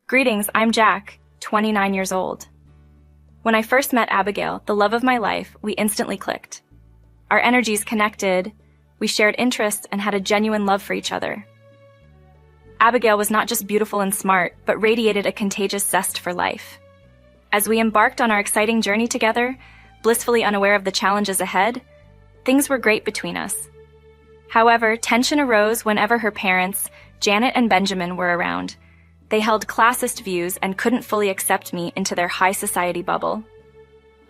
Greetings, I'm Jack, 29 years old. When I first met Abigail, the love of my life, we instantly clicked. Our energies connected, we shared interests and had a genuine love for each other. Abigail was not just beautiful and smart, but radiated a contagious zest for life. As we embarked on our exciting journey together, blissfully unaware of the challenges ahead, things were great between us. However, tension arose whenever her parents, Janet and Benjamin, were around. They held classist views and couldn't fully accept me into their high society bubble.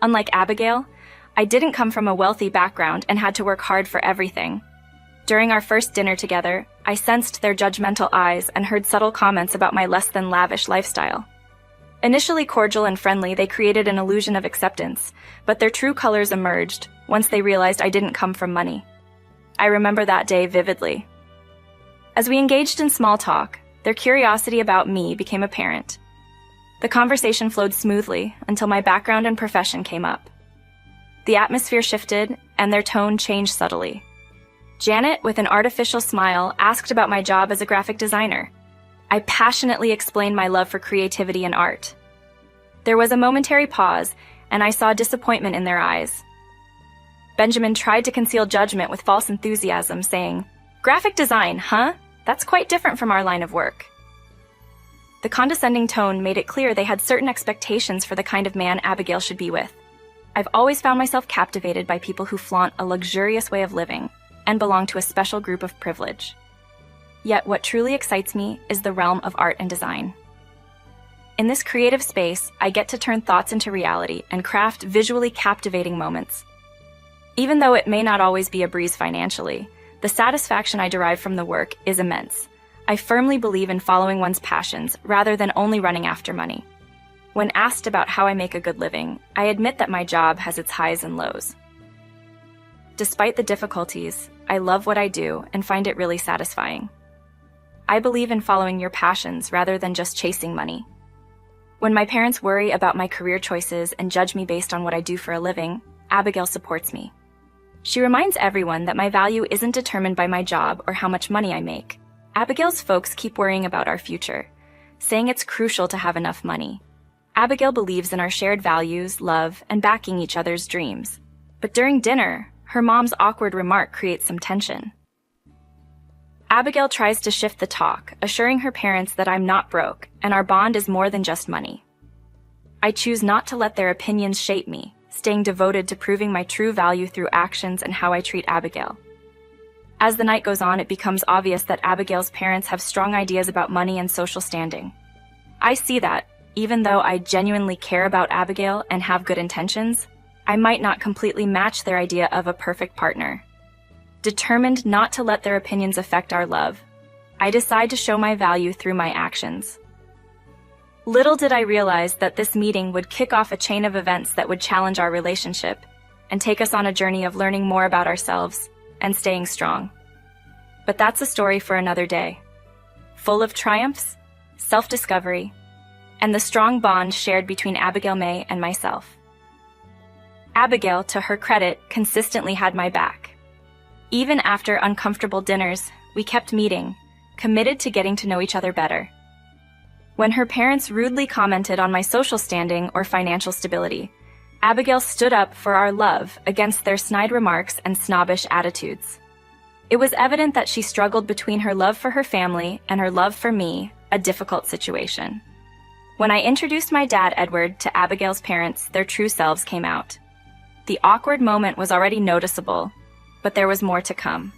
Unlike Abigail, I didn't come from a wealthy background and had to work hard for everything. During our first dinner together, I sensed their judgmental eyes and heard subtle comments about my less than lavish lifestyle. Initially cordial and friendly, they created an illusion of acceptance, but their true colors emerged once they realized I didn't come from money. I remember that day vividly. As we engaged in small talk, their curiosity about me became apparent. The conversation flowed smoothly until my background and profession came up. The atmosphere shifted, and their tone changed subtly. Janet, with an artificial smile, asked about my job as a graphic designer. I passionately explained my love for creativity and art. There was a momentary pause, and I saw disappointment in their eyes. Benjamin tried to conceal judgment with false enthusiasm, saying, "Graphic design, huh? That's quite different from our line of work." The condescending tone made it clear they had certain expectations for the kind of man Abigail should be with. I've always found myself captivated by people who flaunt a luxurious way of living and belong to a special group of privilege. Yet what truly excites me is the realm of art and design. In this creative space, I get to turn thoughts into reality and craft visually captivating moments. Even though it may not always be a breeze financially, the satisfaction I derive from the work is immense. I firmly believe in following one's passions rather than only running after money. When asked about how I make a good living, I admit that my job has its highs and lows. Despite the difficulties, I love what I do and find it really satisfying. I believe in following your passions rather than just chasing money. When my parents worry about my career choices and judge me based on what I do for a living, Abigail supports me. She reminds everyone that my value isn't determined by my job or how much money I make. Abigail's folks keep worrying about our future, saying it's crucial to have enough money. Abigail believes in our shared values, love, and backing each other's dreams. But during dinner, her mom's awkward remark creates some tension. Abigail tries to shift the talk, assuring her parents that I'm not broke and our bond is more than just money. I choose not to let their opinions shape me, staying devoted to proving my true value through actions and how I treat Abigail. As the night goes on, it becomes obvious that Abigail's parents have strong ideas about money and social standing. I see that, even though I genuinely care about Abigail and have good intentions, I might not completely match their idea of a perfect partner. Determined not to let their opinions affect our love, I decide to show my value through my actions. Little did I realize that this meeting would kick off a chain of events that would challenge our relationship and take us on a journey of learning more about ourselves and staying strong. But that's a story for another day, full of triumphs, self-discovery, and the strong bond shared between Abigail May and myself. Abigail, to her credit, consistently had my back. Even after uncomfortable dinners, we kept meeting, committed to getting to know each other better. When her parents rudely commented on my social standing or financial stability, Abigail stood up for our love against their snide remarks and snobbish attitudes. It was evident that she struggled between her love for her family and her love for me, a difficult situation. When I introduced my dad, Edward, to Abigail's parents, their true selves came out. The awkward moment was already noticeable, but there was more to come.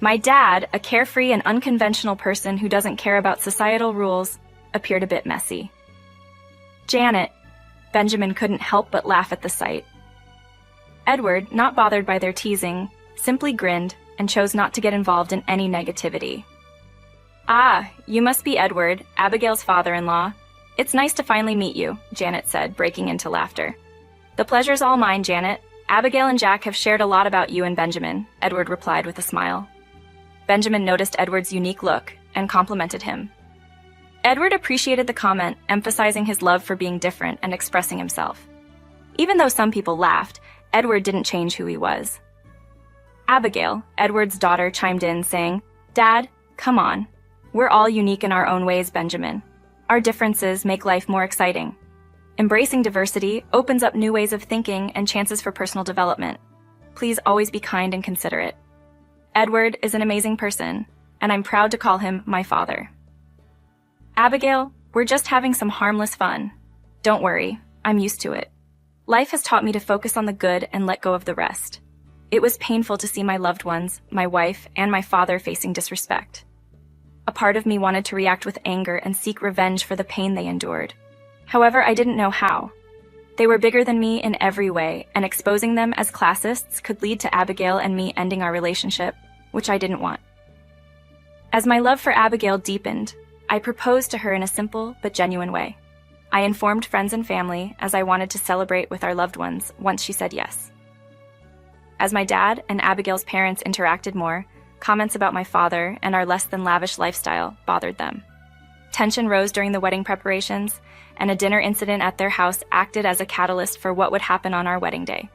My dad, a carefree and unconventional person who doesn't care about societal rules, appeared a bit messy. Janet, Benjamin couldn't help but laugh at the sight. Edward, not bothered by their teasing, simply grinned and chose not to get involved in any negativity. "Ah, you must be Edward, Abigail's father-in-law. It's nice to finally meet you," Janet said, breaking into laughter. "The pleasure's all mine, Janet. Abigail and Jack have shared a lot about you and Benjamin," Edward replied with a smile. Benjamin noticed Edward's unique look and complimented him. Edward appreciated the comment, emphasizing his love for being different and expressing himself. Even though some people laughed, Edward didn't change who he was. Abigail, Edward's daughter, chimed in, saying, "Dad, come on. We're all unique in our own ways, Benjamin. Our differences make life more exciting. Embracing diversity opens up new ways of thinking and chances for personal development. Please always be kind and considerate. Edward is an amazing person, and I'm proud to call him my father. Abigail, we're just having some harmless fun. Don't worry, I'm used to it. Life has taught me to focus on the good and let go of the rest. It was painful to see my loved ones, my wife, and my father facing disrespect. A part of me wanted to react with anger and seek revenge for the pain they endured. However, I didn't know how. They were bigger than me in every way, and exposing them as classists could lead to Abigail and me ending our relationship, which I didn't want. As my love for Abigail deepened, I proposed to her in a simple but genuine way. I informed friends and family, as I wanted to celebrate with our loved ones once she said yes. As my dad and Abigail's parents interacted more, comments about my father and our less than lavish lifestyle bothered them. Tension rose during the wedding preparations, and a dinner incident at their house acted as a catalyst for what would happen on our wedding day.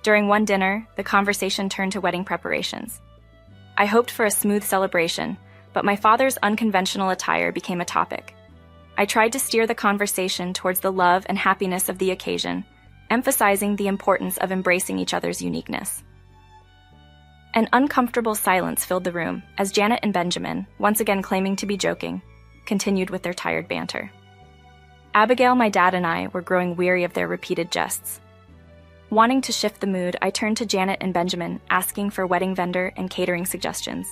During one dinner, the conversation turned to wedding preparations. I hoped for a smooth celebration, but my father's unconventional attire became a topic. I tried to steer the conversation towards the love and happiness of the occasion, emphasizing the importance of embracing each other's uniqueness. An uncomfortable silence filled the room as Janet and Benjamin, once again claiming to be joking, continued with their tired banter. Abigail, my dad, and I were growing weary of their repeated jests. Wanting to shift the mood, I turned to Janet and Benjamin, asking for wedding vendor and catering suggestions.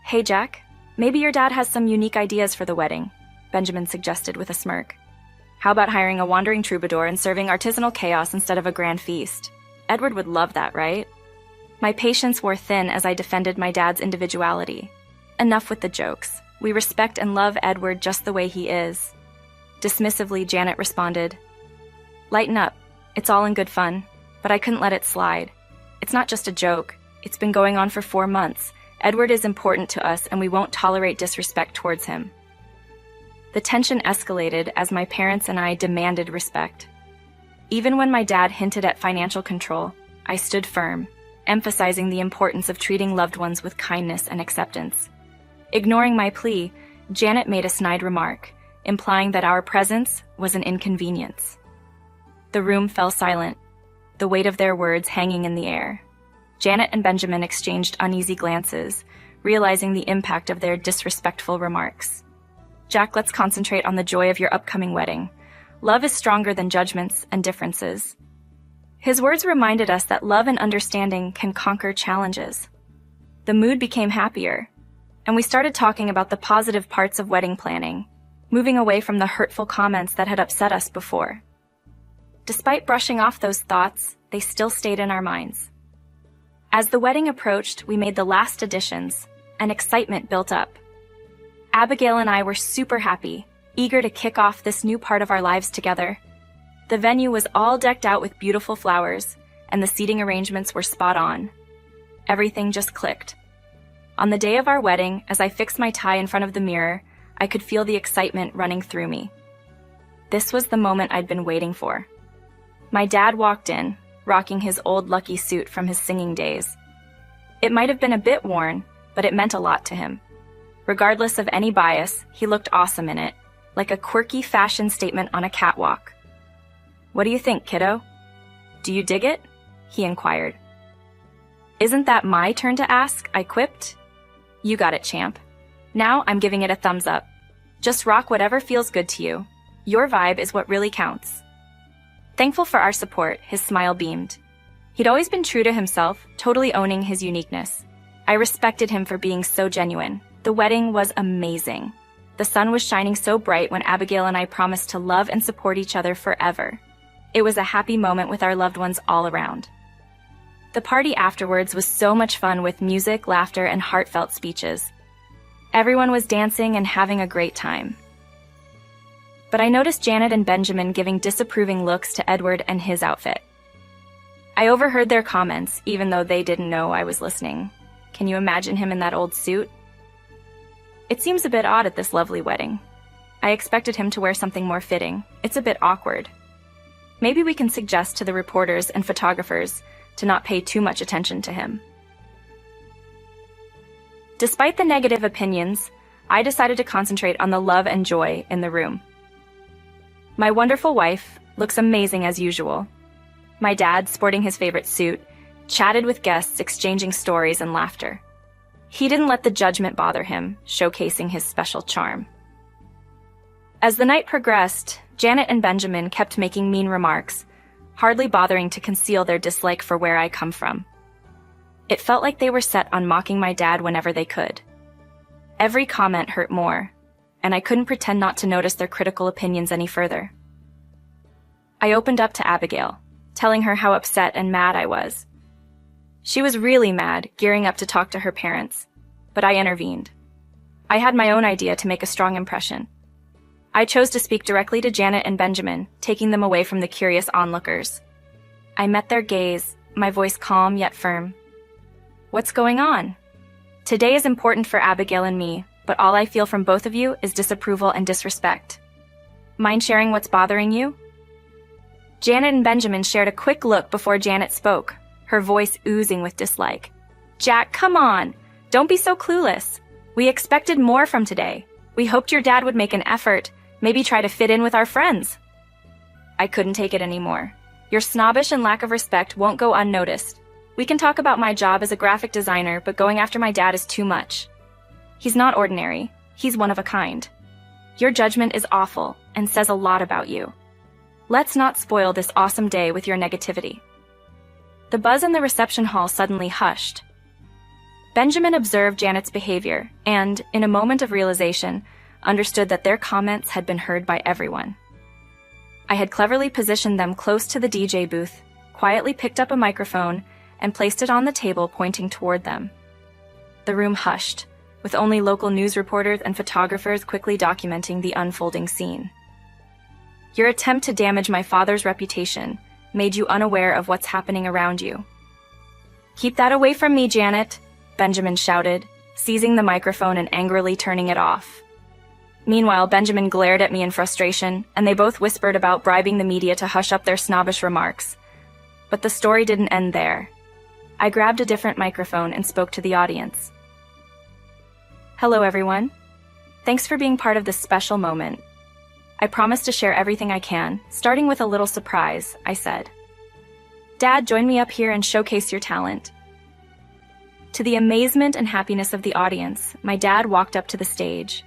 "Hey, Jack, maybe your dad has some unique ideas for the wedding," Benjamin suggested with a smirk. "How about hiring a wandering troubadour and serving artisanal chaos instead of a grand feast? Edward would love that, right?" My patience wore thin as I defended my dad's individuality. Enough with the jokes. We respect and love Edward just the way he is. Dismissively, Janet responded, "Lighten up. It's all in good fun." But I couldn't let it slide. It's not just a joke. It's been going on for 4 months. Edward is important to us, and we won't tolerate disrespect towards him. The tension escalated as my parents and I demanded respect. Even when my dad hinted at financial control, I stood firm, emphasizing the importance of treating loved ones with kindness and acceptance. Ignoring my plea, Janet made a snide remark, implying that our presence was an inconvenience. The room fell silent, the weight of their words hanging in the air. Janet and Benjamin exchanged uneasy glances, realizing the impact of their disrespectful remarks. "Jack, let's concentrate on the joy of your upcoming wedding. Love is stronger than judgments and differences." His words reminded us that love and understanding can conquer challenges. The mood became happier, and we started talking about the positive parts of wedding planning, moving away from the hurtful comments that had upset us before. Despite brushing off those thoughts, they still stayed in our minds. As the wedding approached, we made the last additions, and excitement built up. Abigail and I were super happy, eager to kick off this new part of our lives together. The venue was all decked out with beautiful flowers, and the seating arrangements were spot on. Everything just clicked. On the day of our wedding, as I fixed my tie in front of the mirror, I could feel the excitement running through me. This was the moment I'd been waiting for. My dad walked in, rocking his old lucky suit from his singing days. It might have been a bit worn, but it meant a lot to him. Regardless of any bias, he looked awesome in it, like a quirky fashion statement on a catwalk. "What do you think, kiddo? Do you dig it?" he inquired. "Isn't that my turn to ask?" I quipped. "You got it, champ. Now I'm giving it a thumbs up. Just rock whatever feels good to you. Your vibe is what really counts." Thankful for our support, his smile beamed. He'd always been true to himself, totally owning his uniqueness. I respected him for being so genuine. The wedding was amazing. The sun was shining so bright when Abigail and I promised to love and support each other forever. It was a happy moment with our loved ones all around. The party afterwards was so much fun with music, laughter, and heartfelt speeches. Everyone was dancing and having a great time. But I noticed Janet and Benjamin giving disapproving looks to Edward and his outfit. I overheard their comments, even though they didn't know I was listening. Can you imagine him in that old suit? It seems a bit odd at this lovely wedding. I expected him to wear something more fitting. It's a bit awkward. Maybe we can suggest to the reporters and photographers to not pay too much attention to him. Despite the negative opinions, I decided to concentrate on the love and joy in the room. My wonderful wife looks amazing as usual. My dad, sporting his favorite suit, chatted with guests, exchanging stories and laughter. He didn't let the judgment bother him, showcasing his special charm. As the night progressed, Janet and Benjamin kept making mean remarks, hardly bothering to conceal their dislike for where I come from. It felt like they were set on mocking my dad whenever they could. Every comment hurt more, and I couldn't pretend not to notice their critical opinions any further. I opened up to Abigail, telling her how upset and mad I was. She was really mad, gearing up to talk to her parents, but I intervened. I had my own idea to make a strong impression. I chose to speak directly to Janet and Benjamin, taking them away from the curious onlookers. I met their gaze, my voice calm yet firm. "What's going on? Today is important for Abigail and me, but all I feel from both of you is disapproval and disrespect. Mind sharing what's bothering you?" Janet and Benjamin shared a quick look before Janet spoke, her voice oozing with dislike. "Jack, come on! Don't be so clueless. We expected more from today. We hoped your dad would make an effort, maybe try to fit in with our friends." I couldn't take it anymore. Your snobbish and lack of respect won't go unnoticed. We can talk about my job as a graphic designer, but going after my dad is too much. He's not ordinary. He's one of a kind. Your judgment is awful and says a lot about you. Let's not spoil this awesome day with your negativity. The buzz in the reception hall suddenly hushed. Benjamin observed Janet's behavior and, in a moment of realization, understood that their comments had been heard by everyone. I had cleverly positioned them close to the DJ booth, quietly picked up a microphone, and placed it on the table pointing toward them. The room hushed, with only local news reporters and photographers quickly documenting the unfolding scene. Your attempt to damage my father's reputation made you unaware of what's happening around you. "Keep that away from me, Janet," Benjamin shouted, seizing the microphone and angrily turning it off. Meanwhile, Benjamin glared at me in frustration, and they both whispered about bribing the media to hush up their snobbish remarks. But the story didn't end there. I grabbed a different microphone and spoke to the audience. "Hello, everyone. Thanks for being part of this special moment. I promise to share everything I can, starting with a little surprise," I said. "Dad, join me up here and showcase your talent." To the amazement and happiness of the audience, my dad walked up to the stage.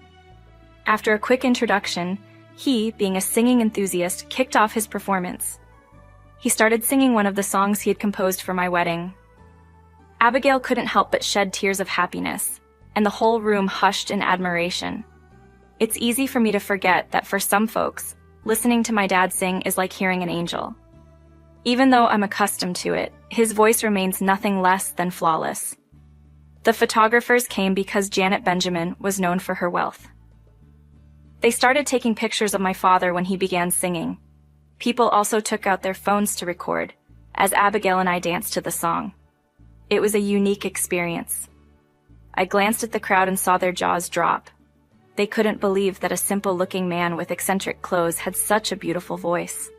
After a quick introduction, he, being a singing enthusiast, kicked off his performance. He started singing one of the songs he had composed for my wedding. Abigail couldn't help but shed tears of happiness, and the whole room hushed in admiration. It's easy for me to forget that for some folks, listening to my dad sing is like hearing an angel. Even though I'm accustomed to it, his voice remains nothing less than flawless. The photographers came because Janet Benjamin was known for her wealth. They started taking pictures of my father when he began singing. People also took out their phones to record, as Abigail and I danced to the song. It was a unique experience. I glanced at the crowd and saw their jaws drop. They couldn't believe that a simple-looking man with eccentric clothes had such a beautiful voice.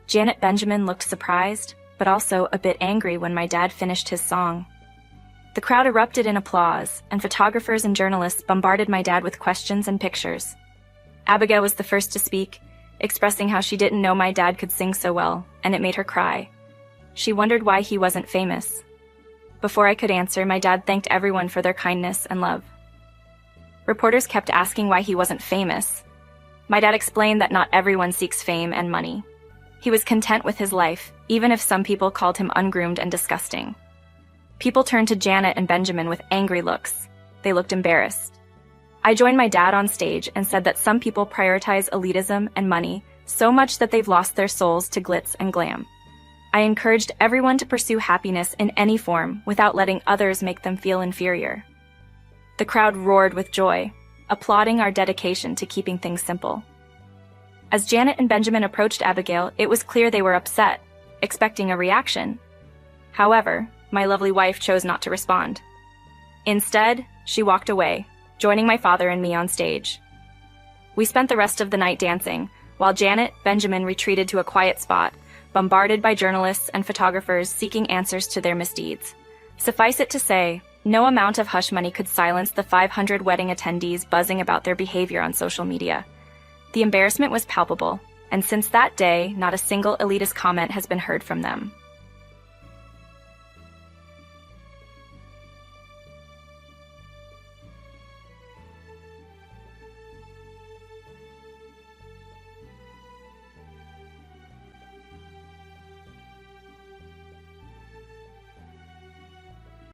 Janet Benjamin looked surprised, but also a bit angry when my dad finished his song. The crowd erupted in applause, and photographers and journalists bombarded my dad with questions and pictures. Abigail was the first to speak, expressing how she didn't know my dad could sing so well, and it made her cry. She wondered why he wasn't famous. Before I could answer, my dad thanked everyone for their kindness and love. Reporters kept asking why he wasn't famous. My dad explained that not everyone seeks fame and money. He was content with his life, even if some people called him ungroomed and disgusting. People turned to Janet and Benjamin with angry looks. They looked embarrassed. I joined my dad on stage and said that some people prioritize elitism and money so much that they've lost their souls to glitz and glam. I encouraged everyone to pursue happiness in any form without letting others make them feel inferior. The crowd roared with joy, applauding our dedication to keeping things simple. As Janet and Benjamin approached Abigail, it was clear they were upset, expecting a reaction. However, my lovely wife chose not to respond. Instead, she walked away, joining my father and me on stage. We spent the rest of the night dancing, while Janet Benjamin retreated to a quiet spot, bombarded by journalists and photographers seeking answers to their misdeeds. Suffice it to say, No amount of hush money could silence the 500 wedding attendees buzzing about their behavior on social media. The embarrassment was palpable, and since that day, not a single elitist comment has been heard from them.